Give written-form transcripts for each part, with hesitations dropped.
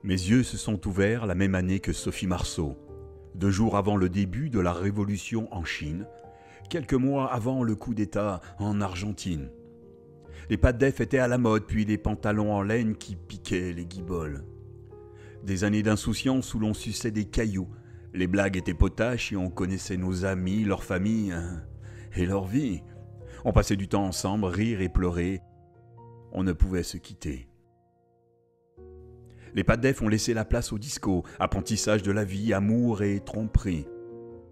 Mes yeux se sont ouverts la même année que Sophie Marceau, 2 jours avant le début de la révolution en Chine, quelques mois avant le coup d'État en Argentine. Les pas de def étaient à la mode, puis les pantalons en laine qui piquaient les guiboles. Des années d'insouciance où l'on suçait des cailloux, les blagues étaient potaches et on connaissait nos amis, leurs familles et leur vie. On passait du temps ensemble, rire et pleurer. On ne pouvait se quitter. Les pas de def ont laissé la place au disco, apprentissage de la vie, amour et tromperie.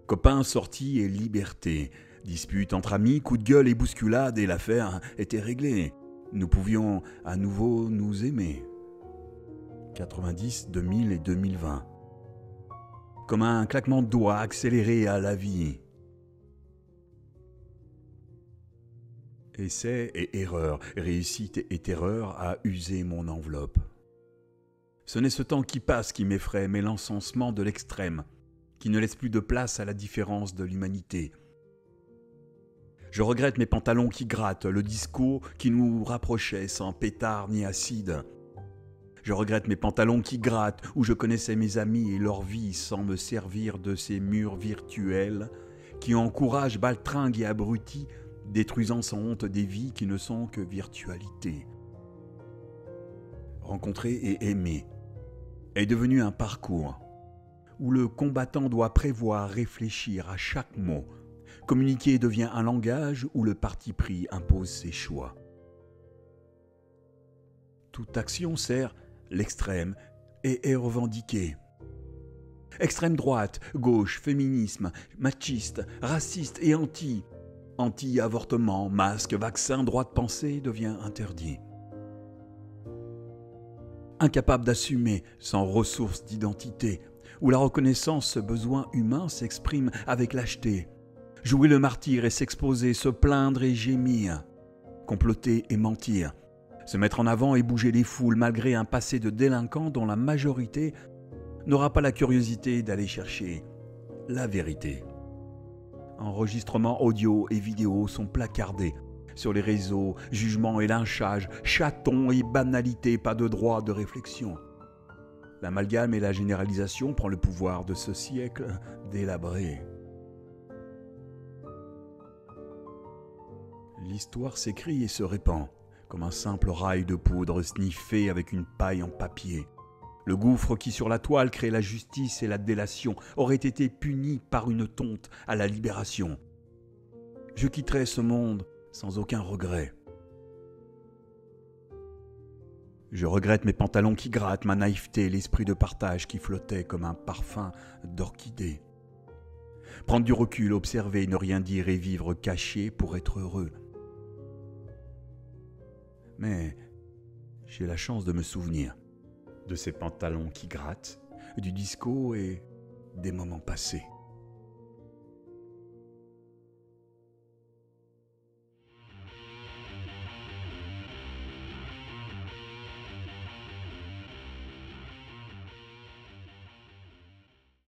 Copains, sorties et liberté. Disputes entre amis, coups de gueule et bousculades et l'affaire était réglée. Nous pouvions à nouveau nous aimer. 90, 2000 et 2020. Comme un claquement de doigts accéléré à la vie. Essais et erreurs, réussite et terreur à user mon enveloppe. Ce n'est ce temps qui passe qui m'effraie, mais l'encensement de l'extrême, qui ne laisse plus de place à la différence de l'humanité. Je regrette mes pantalons qui grattent, le discours qui nous rapprochait sans pétard ni acide. Je regrette mes pantalons qui grattent, où je connaissais mes amis et leur vie sans me servir de ces murs virtuels qui encouragent baltringues et abrutis, détruisant sans honte des vies qui ne sont que virtualité. Rencontrer et aimer est devenu un parcours où le combattant doit prévoir, réfléchir à chaque mot. Communiquer devient un langage où le parti pris impose ses choix. Toute action sert l'extrême et est revendiquée. Extrême droite, gauche, féminisme, machiste, raciste et anti-avortement, masque, vaccin, droit de penser devient interdit. Incapable d'assumer, sans ressources d'identité, où la reconnaissance, ce besoin humain s'exprime avec lâcheté. Jouer le martyr et s'exposer, se plaindre et gémir, comploter et mentir, se mettre en avant et bouger les foules malgré un passé de délinquants dont la majorité n'aura pas la curiosité d'aller chercher la vérité. Enregistrements audio et vidéo sont placardés sur les réseaux, jugements et lynchages, chatons et banalités, pas de droit de réflexion. L'amalgame et la généralisation prend le pouvoir de ce siècle délabré. L'histoire s'écrit et se répand, comme un simple rail de poudre sniffé avec une paille en papier. Le gouffre qui sur la toile crée la justice et la délation aurait été puni par une tonte à la libération. Je quitterai ce monde sans aucun regret. Je regrette mes pantalons qui grattent, ma naïveté, l'esprit de partage qui flottait comme un parfum d'orchidée. Prendre du recul, observer, ne rien dire et vivre caché pour être heureux. Mais j'ai la chance de me souvenir de ces pantalons qui grattent, du disco et des moments passés.